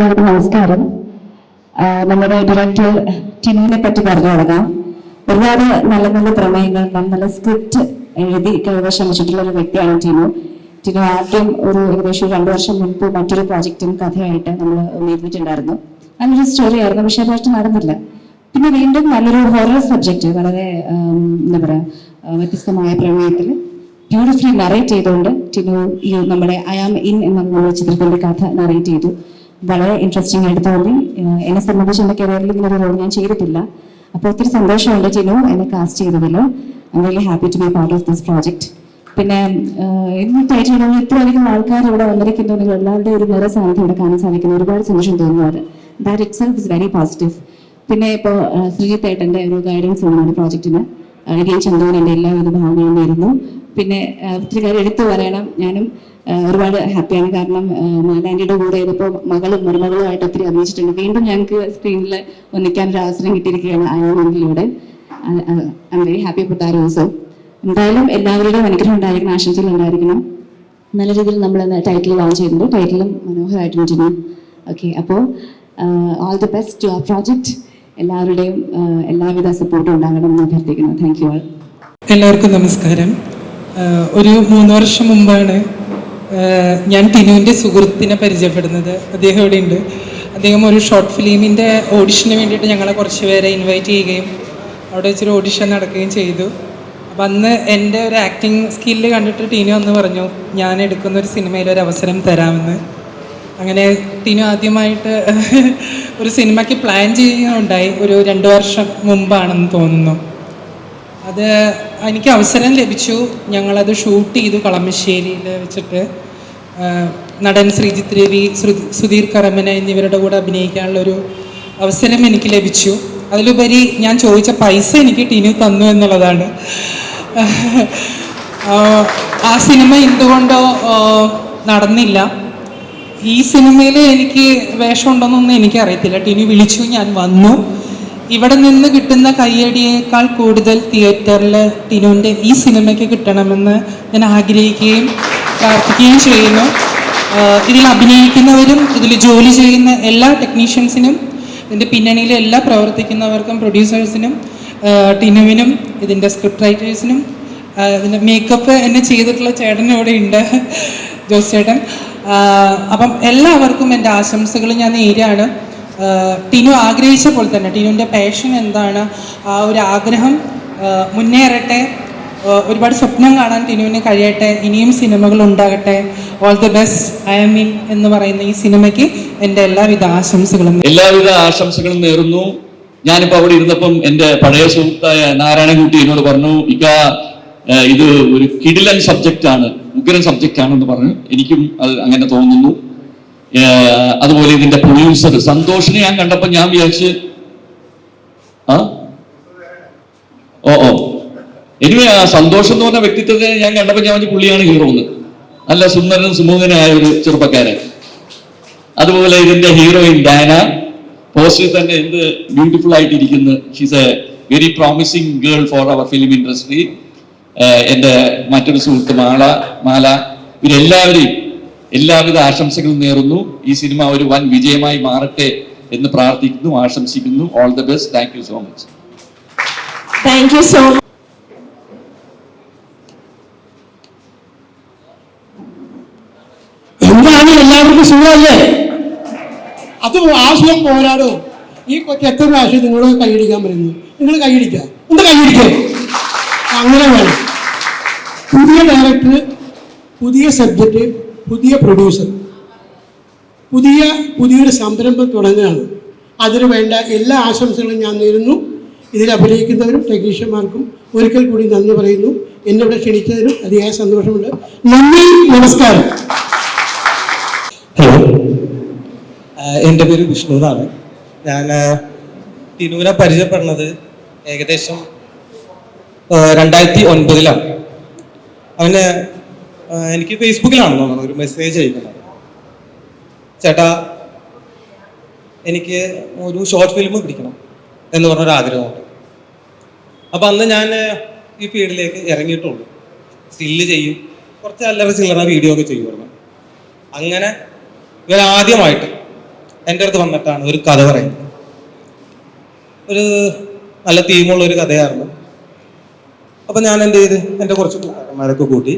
എല്ലാവർക്കും നമസ്കാരം. നമ്മുടെ ഡയറക്ടർ ടിനുവിനെ പറ്റി പറഞ്ഞു തുടങ്ങാം. ഒരുപാട് നല്ല നല്ല പ്രമേയങ്ങൾ, നല്ല സ്ക്രിപ്റ്റ് എഴുതി കൈവശം വെച്ചിട്ടുള്ള ഒരു വ്യക്തിയാണ് ടിനു. ടിനു ആദ്യം ഏകദേശം 2 വർഷം മുൻപ് മറ്റൊരു പ്രോജക്റ്റും കഥയായിട്ട് നമ്മൾ നേരിട്ടിട്ടുണ്ടായിരുന്നു. നല്ലൊരു സ്റ്റോറി ആയിരുന്നു, പക്ഷേ പ്രോജക്റ്റ് നടന്നില്ല. പിന്നെ വീണ്ടും നല്ലൊരു ഹൊറർ സബ്ജക്റ്റ്, വളരെ എന്താ പറയാ, വ്യത്യസ്തമായ പ്രമേയത്തിൽ ബ്യൂട്ടിഫുള്ളി നറേറ്റ് ചെയ്തുകൊണ്ട് ടിനു നമ്മുടെ ഐ ആം ഇൻ എന്ന ചിത്രത്തിന്റെ കഥ നറേറ്റ് ചെയ്തു. വളരെ ഇൻട്രസ്റ്റിംഗ് ആയിട്ട് തോന്നി. എന്നെ സംബന്ധിച്ച് എൻ്റെ കരിയറിൽ ഇങ്ങനെ ഒരു റോൾ ഞാൻ ചെയ്തിട്ടില്ല. അപ്പോൾ ഒത്തിരി സന്തോഷമുണ്ട് ടിനു എന്നെ കാസ്റ്റ് ചെയ്തതിൽ. I am really happy to be part of this project. പിന്നെ ഇന്ന് ടൈറ്റിൽ ഇത്രയധികം ആൾക്കാർ ഇവിടെ വന്നിരിക്കുന്നതിൽ എല്ലാവരുടെ ഒരു നിറസാന്നിധ്യം ഇവിടെ കാണാൻ സാധിക്കുന്ന ഒരുപാട് സന്തോഷം തോന്നുന്നത്. That it self is very positive. പിന്നെ ഇപ്പോൾ ശ്രീജിത്ത് ഏട്ടൻ്റെ ഒരു ഗൈഡൻസ് ആണ് പ്രോജക്റ്റിന്. എൻ ചന്ദുവിന് എൻ്റെ എല്ലാവിധ ഭാവങ്ങളും നേരുന്നു. പിന്നെ ഒത്തിരി കാര്യം എടുത്തു പറയണം, ഞാനും ഒരുപാട് ഹാപ്പിയാണ്. കാരണം മാലാൻഡിയുടെ കൂടെ ഇതിപ്പോൾ മകളും മരുമകളുമായിട്ട് ഒത്തിരി അഭിനയിച്ചിട്ടുണ്ട്. വീണ്ടും ഞങ്ങൾക്ക് സ്ക്രീനിൽ ഒന്നിക്കാനൊരു അവസരം കിട്ടിയിരിക്കുകയാണ് അയൽമണ്ടിലൂടെ. I'm very happy for that also. എന്തായാലും എല്ലാവരുടെയും അനുഗ്രഹം ഉണ്ടായിരിക്കണം, ആശംസകൾ ഉണ്ടായിരിക്കണം. നല്ല രീതിയിൽ നമ്മൾ ടൈറ്റിൽ ലോഞ്ച് ചെയ്യുന്നുണ്ട്. ടൈറ്റിലും മനോഹരമായിട്ടുണ്ട്. ഓക്കെ, അപ്പോൾ ഓൾ ദി ബെസ്റ്റ് ടു ആ പ്രോജക്റ്റ്. എല്ലാവരുടെയും എല്ലാവിധ സപ്പോർട്ടും ഉണ്ടാകണമെന്ന് അഭ്യർത്ഥിക്കുന്നു. Thank you all. എല്ലാവർക്കും നമസ്കാരം. ഒരു 3 വർഷം മുമ്പാണ് ഞാൻ ടിനുവിൻ്റെ സുഹൃത്തിനെ പരിചയപ്പെടുന്നത്. അദ്ദേഹം ഇവിടെ ഉണ്ട്. അദ്ദേഹം ഒരു ഷോർട്ട് ഫിലിമിൻ്റെ ഓഡിഷന് വേണ്ടിയിട്ട് ഞങ്ങളെ കുറച്ച് പേരെ ഇൻവൈറ്റ് ചെയ്യുകയും അവിടെ വെച്ചൊരു ഓഡിഷൻ നടക്കുകയും ചെയ്തു. അപ്പം അന്ന് എൻ്റെ ഒരു ആക്ടിങ് സ്കില്ല് കണ്ടിട്ട് ടിനു അന്ന് പറഞ്ഞു, ഞാൻ എടുക്കുന്ന ഒരു സിനിമയിൽ ഒരു അവസരം തരാമെന്ന്. അങ്ങനെ ടിനു ആദ്യമായിട്ട് ഒരു സിനിമയ്ക്ക് പ്ലാൻ ചെയ്യുകയുണ്ടായി. ഒരു 2 വർഷം മുമ്പാണെന്ന് തോന്നുന്നു. അത് എനിക്ക് അവസരം ലഭിച്ചു. ഞങ്ങളത് ഷൂട്ട് ചെയ്തു കളമശ്ശേരിയിൽ വെച്ചിട്ട്. നടൻ ശ്രീജിത്ത് രവി, സുധീർ കരമന എന്നിവരുടെ കൂടെ അഭിനയിക്കാനുള്ളൊരു അവസരം എനിക്ക് ലഭിച്ചു. അതിലുപരി ഞാൻ ചോദിച്ച പൈസ എനിക്ക് ടിനു തന്നു എന്നുള്ളതാണ്. ആ സിനിമ എന്തുകൊണ്ടോ നടന്നില്ല. ഈ സിനിമയിൽ എനിക്ക് വേഷമുണ്ടോയെന്നൊന്നും എനിക്കറിയത്തില്ല. ടിനു വിളിച്ചു, ഞാൻ വന്നു. ഇവിടെ നിന്ന് കിട്ടുന്ന കയ്യടിയേക്കാൾ കൂടുതൽ തിയേറ്ററിൽ ടിനുവിൻ്റെ ഈ സിനിമയ്ക്ക് കിട്ടണമെന്ന് ഞാൻ ആഗ്രഹിക്കുകയും പ്രാർത്ഥിക്കുകയും ചെയ്യുന്നു. ഇതിൽ അഭിനയിക്കുന്നവരും ഇതിൽ ജോലി ചെയ്യുന്ന എല്ലാ ടെക്നീഷ്യൻസിനും, ഇതിൻ്റെ പിന്നണിയിലെ എല്ലാ പ്രവർത്തിക്കുന്നവർക്കും, പ്രൊഡ്യൂസേഴ്സിനും, ടിനുവിനും, ഇതിൻ്റെ സ്ക്രിപ്റ്റ് റൈറ്റേഴ്സിനും, ഇതിൻ്റെ മേക്കപ്പ് എന്നെ ചെയ്തിട്ടുള്ള ചേട്ടനും ഇവിടെ ഉണ്ട്, ജോസ് ചേട്ടൻ. അപ്പം എല്ലാവർക്കും എൻ്റെ ആശംസകൾ ഞാൻ നേരാണ്. ടിനു ആഗ്രഹിച്ച പോലെ തന്നെ ടിനുവിൻ്റെ പാഷൻ എന്താണ്, ആ ഒരു ആഗ്രഹം മുന്നേറട്ടെ. ഒരുപാട് സ്വപ്നം കാണാൻ ടിനുവിന് കഴിയട്ടെ. ഇനിയും സിനിമകൾ ഉണ്ടാകട്ടെ. All the best. I am in എന്ന് പറയുന്ന ഈ സിനിമയ്ക്ക് എൻ്റെ എല്ലാവിധ ആശംസകളും നേരുന്നു. ഞാനിപ്പോൾ അവിടെ ഇരുന്നപ്പം എൻ്റെ പഴയ സുഹൃത്തായ നാരായണൻകുട്ടി എന്നോട് പറഞ്ഞു, ഇത് ഒരു കിടിലൻ സബ്ജക്റ്റാണ്, ഉഗ്രൻ സബ്ജക്റ്റാണെന്ന് പറഞ്ഞു. എനിക്കും അത് അങ്ങനെ തോന്നുന്നു. അതുപോലെ ഇതിന്റെ പ്രൊഡ്യൂസർ സന്തോഷിനെ ഞാൻ കണ്ടപ്പോൾ ഞാൻ വിചാരിച്ച് എനിവേ ആ സന്തോഷം എന്ന് പറഞ്ഞ വ്യക്തിത്വത്തെ ഞാൻ കണ്ടപ്പോൾ ഞാൻ പുള്ളിയാണ് ഹീറോ എന്ന്. നല്ല സുന്ദരനും സുമുഖനായ ഒരു ചെറുപ്പക്കാരൻ. അതുപോലെ ഇതിന്റെ ഹീറോയിൻ ഡാന, പോസ്റ്ററിൽ തന്നെ എന്ത് ബ്യൂട്ടിഫുൾ ആയിട്ടിരിക്കുന്നു. She's a very promising girl for our film industry. എൻ്റെ മറ്റൊരു സുഹൃത്ത് മാല, ഇവരെല്ലാവരെയും എല്ലാവിധ ആശംസകളും നേരുന്നു. ഈ സിനിമ ഒരു വൻ വിജയമായി മാറട്ടെ എന്ന് പ്രാർത്ഥിക്കുന്നു, ആശംസിക്കുന്നു. All the best. Thank you so much. Thank you so much. എന്താണ് എല്ലാവർക്കും സുഖമല്ലേ? അത് ആശയം പോരാടോ. ഈ കൊച്ചു എത്ര പ്രാവശ്യം നിങ്ങളോട് കൈയടിക്കാൻ പറയുന്നു? നിങ്ങൾ കൈയടിക്കുക, എന്താ കൈയടിക്കുക? അങ്ങനെ വേണം. പുതിയ ഡയറക്ടർ, പുതിയ സബ്ജക്റ്റ്, പുതിയ പ്രൊഡ്യൂസർ, പുതിയൊരു സംരംഭം തുടങ്ങുകയാണ്. അതിനു വേണ്ട എല്ലാ ആശംസകളും ഞാൻ നേരുന്നു. ഇതിൽ അഭിനയിക്കുന്നവരും ടെക്നീഷ്യന്മാർക്കും ഒരിക്കൽ കൂടി നന്ദി പറയുന്നു. എന്നെ ഇവിടെ ക്ഷണിച്ചതിനും അതിയായ സന്തോഷമുണ്ട്. നന്ദി, നമസ്കാരം. ഹലോ, എൻ്റെ പേര് വിഷ്ണു എന്നാണ്. ഞാൻ ടിനുവിനെ പരിചയപ്പെടുന്നത് ഏകദേശം 2009 അവന് എനിക്ക് ഫേസ്ബുക്കിലാണ് തോന്നുന്നത് ഒരു മെസ്സേജ് അയക്കുന്നത്. ചേട്ടാ, എനിക്ക് ഒരു ഷോർട്ട് ഫിലിം പിടിക്കണം എന്ന് പറഞ്ഞൊരു ആഗ്രഹമുണ്ട്. അപ്പം അന്ന് ഞാൻ ഈ ഫീൽഡിലേക്ക് ഇറങ്ങിയിട്ടുള്ളൂ. സ്റ്റില്ല് ചെയ്യും, കുറച്ച് അല്ലറ ചില്ലറ വീഡിയോ ഒക്കെ ചെയ്യുമായിരുന്നു. അങ്ങനെ ഇവരാദ്യമായിട്ട് എൻ്റെ അടുത്ത് വന്നിട്ടാണ് ഒരു കഥ പറയുന്നത്. ഒരു നല്ല തീമുള്ള ഒരു കഥയായിരുന്നു. അപ്പം ഞാൻ എന്ത് ചെയ്ത് എൻ്റെ കുറച്ച് കൂട്ടുകാരന്മാരൊക്കെ കൂട്ടി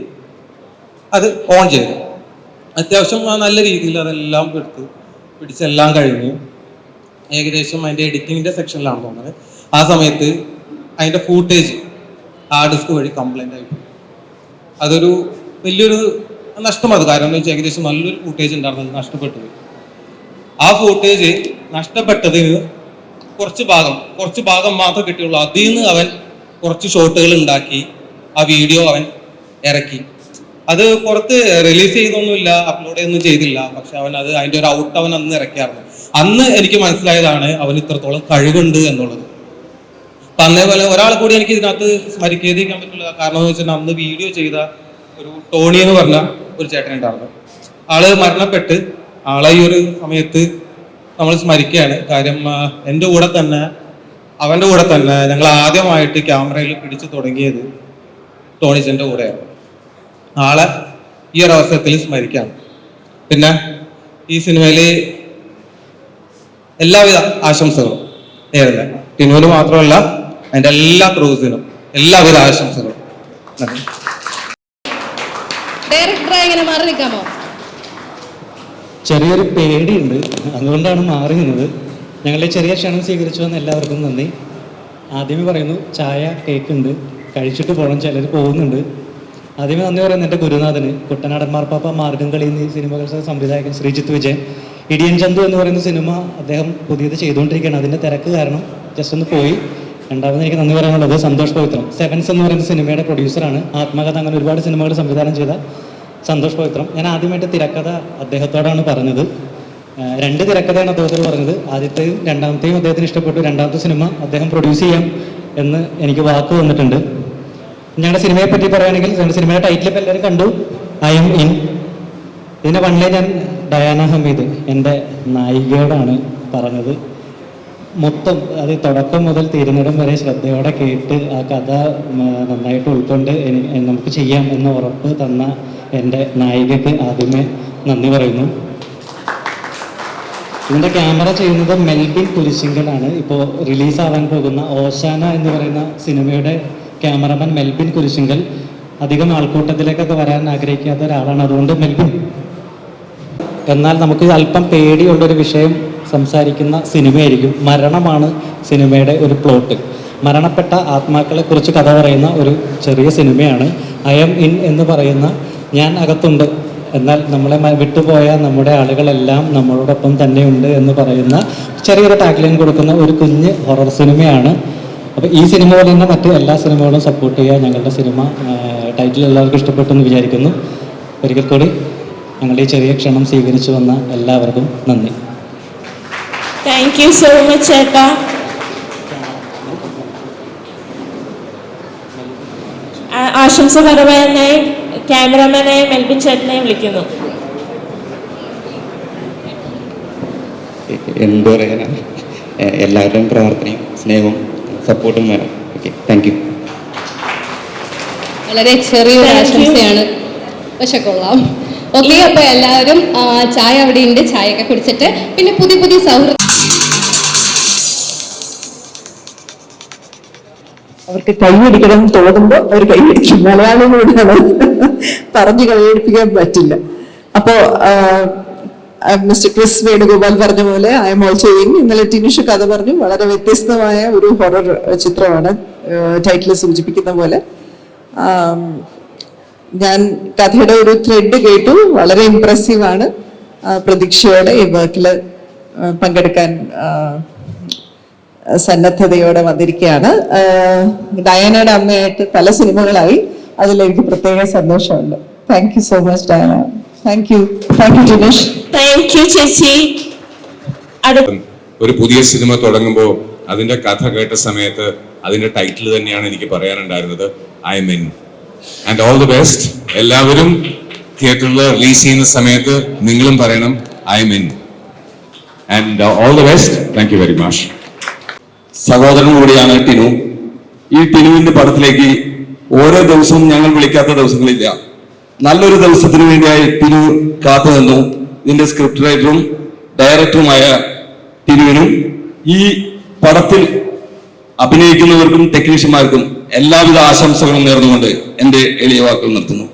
അത് ഓൺ ചെയ്തു. അത്യാവശ്യം നല്ല രീതിയിൽ അതെല്ലാം പിടിച്ചെല്ലാം കഴിഞ്ഞു. ഏകദേശം അതിൻ്റെ എഡിറ്റിങ്ങിൻ്റെ സെക്ഷനിലാണ് തോന്നുന്നത്. ആ സമയത്ത് അതിൻ്റെ ഫൂട്ടേജ് ഹാർഡ് ഡിസ്ക് വഴി കംപ്ലൈൻ്റ് ആയിട്ട് അതൊരു വലിയൊരു നഷ്ടം. അത് കാരണം എന്ന് വെച്ചാൽ ഏകദേശം നല്ലൊരു ഫൂട്ടേജ് ഉണ്ടായിരുന്നത് നഷ്ടപ്പെട്ടത്. ആ ഫൂട്ടേജ് നഷ്ടപ്പെട്ടതിന് കുറച്ച് ഭാഗം മാത്രമേ കിട്ടിയുള്ളൂ. അതിൽ നിന്ന് അവൻ കുറച്ച് ഷോട്ടുകൾ ഉണ്ടാക്കി ആ വീഡിയോ അവൻ ഇറക്കി. അത് പുറത്ത് റിലീസ് ചെയ്തൊന്നുമില്ല, അപ്ലോഡ് ചെയ്തൊന്നും ചെയ്തില്ല. പക്ഷെ അവൻ അതിൻ്റെ ഒരു ഔട്ട് അവൻ അന്ന് ഇറക്കിയായിരുന്നു. അന്ന് എനിക്ക് മനസ്സിലായതാണ് അവന് ഇത്രത്തോളം കഴിവുണ്ട് എന്നുള്ളത്. അപ്പം അതേപോലെ ഒരാൾ കൂടി എനിക്ക് ഇതിനകത്ത് സ്മരിക്കാതിരിക്കാൻ പറ്റില്ല. കാരണം എന്ന് വെച്ചാൽ അന്ന് വീഡിയോ ചെയ്ത ഒരു ടോണി എന്ന് പറഞ്ഞ ഒരു ചേട്ടൻ ഉണ്ടായിരുന്നു. ആള് മരണപ്പെട്ട്. ആളെ ഈ ഒരു സമയത്ത് നമ്മൾ സ്മരിക്കുകയാണ്. കാര്യം എൻ്റെ കൂടെ തന്നെ അവൻ്റെ കൂടെ തന്നെ ഞങ്ങൾ ആദ്യമായിട്ട് ക്യാമറയിൽ പിടിച്ചു തുടങ്ങിയത് ടോണിച്ചൻ്റെ കൂടെയാണ്. ആളെ ഈ ഒരു അവസരത്തിൽ സ്മരിക്കുകയാണ്. പിന്നെ ഈ സിനിമയിൽ എല്ലാവിധ ആശംസകളും നേരുന്നത് ടിനുവിന് മാത്രമല്ല അതിൻ്റെ എല്ലാ ക്രൂസിനും എല്ലാവിധ ആശംസകളും. ചെറിയൊരു പേടിയുണ്ട്, അതുകൊണ്ടാണ് മാറി നിന്നത്. ഞങ്ങളുടെ ചെറിയ ക്ഷണം സ്വീകരിച്ചു വന്ന എല്ലാവർക്കും നന്ദി. ആദ്യമേ പറയുന്നു, ചായ കേക്ക് ഉണ്ട്, കഴിച്ചിട്ട് പോകണം, ചിലർ പോകുന്നുണ്ട്. ആദ്യമേ നന്ദി പറയുന്നത് എൻ്റെ ഗുരുനാഥന്, കുട്ടനാടൻ മാർപ്പാപ്പ മാർഗം കളി എന്നീ സിനിമകളുടെ സംവിധായകൻ ശ്രീജിത്ത് വിജയൻ. ഇടിയൻ ചന്തു എന്ന് പറയുന്ന സിനിമ അദ്ദേഹം പുതിയത് ചെയ്തുകൊണ്ടിരിക്കുകയാണ്. അതിൻ്റെ തിരക്ക് കാരണം ജസ്റ്റ് ഒന്ന് പോയി. രണ്ടാമത് എനിക്ക് നന്ദി പറയാനുള്ളത് സന്തോഷ് പവിത്രം, സെവൻസ് എന്ന് പറയുന്ന സിനിമയുടെ പ്രൊഡ്യൂസറാണ്. ആത്മകഥ അങ്ങനെ ഒരുപാട് സിനിമകൾ സംവിധാനം ചെയ്ത സന്തോഷ് പവിത്രം. ഞാൻ ആദ്യമായിട്ട് തിരക്കഥ അദ്ദേഹത്തോടാണ് പറഞ്ഞത്. 2 തിരക്കഥയാണ് അദ്ദേഹത്തോട് പറഞ്ഞത്. ആദ്യത്തെയും രണ്ടാമത്തെയും അദ്ദേഹത്തിന് ഇഷ്ടപ്പെട്ടു. രണ്ടാമത്തെ സിനിമ അദ്ദേഹം പ്രൊഡ്യൂസ് ചെയ്യാം എന്ന് എനിക്ക് വാക്ക് വന്നിട്ടുണ്ട്. ഞങ്ങളുടെ സിനിമയെ പറ്റി പറയുകയാണെങ്കിൽ ഞങ്ങളുടെ സിനിമയുടെ ടൈറ്റിൽ ഇപ്പോൾ എല്ലാവരും കണ്ടു, ഐ എം ഇൻ. ഇതിൻ്റെ വണ്ണിലെ ഞാൻ ഡയാന ഹമീദ് എൻ്റെ നായികയോടാണ് പറഞ്ഞത്. മൊത്തം അത് തുടക്കം മുതൽ തീരുന്നിടം വരെ ശ്രദ്ധയോടെ കേട്ട് ആ കഥ നന്നായിട്ട് ഉൾക്കൊണ്ട് നമുക്ക് ചെയ്യാം എന്ന ഉറപ്പ് തന്ന എൻ്റെ നായികയ്ക്ക് ആദ്യമേ നന്ദി പറയുന്നു. ഇതിൻ്റെ ക്യാമറ ചെയ്യുന്നത് മെൽബിൻ കുരിശിങ്കലാണ്. ഇപ്പോൾ റിലീസാവാൻ പോകുന്ന ഓശാന എന്ന് പറയുന്ന സിനിമയുടെ ക്യാമറമാൻ മെൽബിൻ കുരിശിങ്കൽ അധികം ആൾക്കൂട്ടത്തിലേക്കൊക്കെ വരാൻ ആഗ്രഹിക്കാത്ത ഒരാളാണ്. അതുകൊണ്ട് മെൽബിൻ. എന്നാൽ നമുക്ക് അല്പം പേടിയുള്ളൊരു വിഷയം സംസാരിക്കുന്ന സിനിമയായിരിക്കും. മരണമാണ് സിനിമയുടെ ഒരു പ്ലോട്ട്. മരണപ്പെട്ട ആത്മാക്കളെ കുറിച്ച് കഥ പറയുന്ന ഒരു ചെറിയ സിനിമയാണ്. ഐ എം ഇൻ എന്ന് പറയുന്ന, ഞാൻ അകത്തുണ്ട് എന്നാൽ നമ്മളെ വിട്ടുപോയ നമ്മുടെ ആളുകളെല്ലാം നമ്മളോടൊപ്പം തന്നെയുണ്ട് എന്ന് പറയുന്ന ചെറിയൊരു ടാഗ്ലൈൻ കൊടുക്കുന്ന ഒരു കുഞ്ഞ് ഹൊറർ സിനിമയാണ്. അപ്പോൾ ഈ സിനിമ പോലെ തന്നെ മറ്റ് എല്ലാ സിനിമകളും സപ്പോർട്ട് ചെയ്യുക. ഞങ്ങളുടെ സിനിമ ടൈറ്റിൽ എല്ലാവർക്കും ഇഷ്ടപ്പെട്ടു എന്ന് വിചാരിക്കുന്നു. ഒരിക്കൽ കൂടി ഞങ്ങളുടെ ഈ ചെറിയ ക്ഷണം സ്വീകരിച്ചു വന്ന എല്ലാവർക്കും നന്ദി. താങ്ക് യു സോ മച്ച് ചേട്ടാ. ആശംസ പറയുവാനായി ക്യാമറമാനെ മെൽബിൻ ചേട്ടനെ വിളിക്കുന്നു. എന്ത് പറയാനാണ്, എല്ലാവരുടെയും പ്രാർത്ഥനയും സ്നേഹവും സപ്പോർട്ടും വേണം. Okay, thank you. വളരെ ചെറിയൊരു ആശംസയാണ്, പക്ഷെ കൊള്ളാം. ഓക്കെ, അപ്പോൾ എല്ലാവരും ചായ അവിടെ ഉണ്ട്, ചായയൊക്കെ കുടിച്ചിട്ട് പിന്നെ പുതിയ പുതിയ സൗഹൃദം. അവർക്ക് കൈയടിക്കണം തോന്നുമ്പോൾ അവർ കൈയടിക്കും. മലയാളികളോടാണ് പറഞ്ഞു കൈയടിപ്പിക്കാൻ പറ്റില്ല. അപ്പോ മിസ്റ്റർ ക്രിസ് വേണുഗോപാൽ പറഞ്ഞ പോലെ ഐ എം ഓൾസോ ഇൻ. ഇന്നലെ ടിനുഷ് കഥ പറഞ്ഞു. വളരെ വ്യത്യസ്തമായ ഒരു ഹൊറർ ചിത്രമാണ്, ടൈറ്റിൽ സൂചിപ്പിക്കുന്ന പോലെ. ഞാൻ കഥയുടെ ഒരു ത്രെഡ് കേട്ടു, വളരെ ഇംപ്രസീവാണ്. പ്രതീക്ഷയോടെ ഈ വർക്കിൽ പങ്കെടുക്കാൻ സന്നദ്ധതയോടെ വന്നിരിക്കുകയാണ്. ഡയാനയുടെ അമ്മയായിട്ട് പല സിനിമകളായി, അതിലെനിക്ക് പ്രത്യേക സന്തോഷമുണ്ട്. Thank you so much Diana. Thank you Jinesh. Thank you ചേച്ചി. ഒരു പുതിയ സിനിമ തുടങ്ങുമ്പോൾ അതിന്റെ കഥ കേട്ട സമയത്ത് അതിന്റെ ടൈറ്റിൽ തന്നെയാണ് എനിക്ക് പറയാനുണ്ടായിരുന്നത്, I'm in. And all the best. എല്ലാവരും തിയേറ്ററിൽ റിലീസ് ചെയ്യുന്ന സമയത്ത് നിങ്ങളും പറയണം, I'm in. And all the best. Thank you very much. സഹോദരൻ കൂടിയാണ് ടിനു. ഈ ടിനുവിന്റെ പടത്തിലേക്ക് ഓരോ ദിവസവും ഞങ്ങൾ വിളിക്കാത്ത ദിവസങ്ങളില്ല. നല്ലൊരു ദിവസത്തിന് വേണ്ടിയായി ടിനു കാത്തു നിന്നു. ഇതിന്റെ സ്ക്രിപ്റ്റ് റൈറ്ററും ഡയറക്ടറുമായ ടിനുവിനും ഈ പടത്തിൽ അഭിനയിക്കുന്നവർക്കും ടെക്നീഷ്യന്മാർക്കും എല്ലാവിധ ആശംസകളും നേർന്നുകൊണ്ട് എൻ്റെ എളിയ വാക്കുകൾ നിർത്തുന്നു.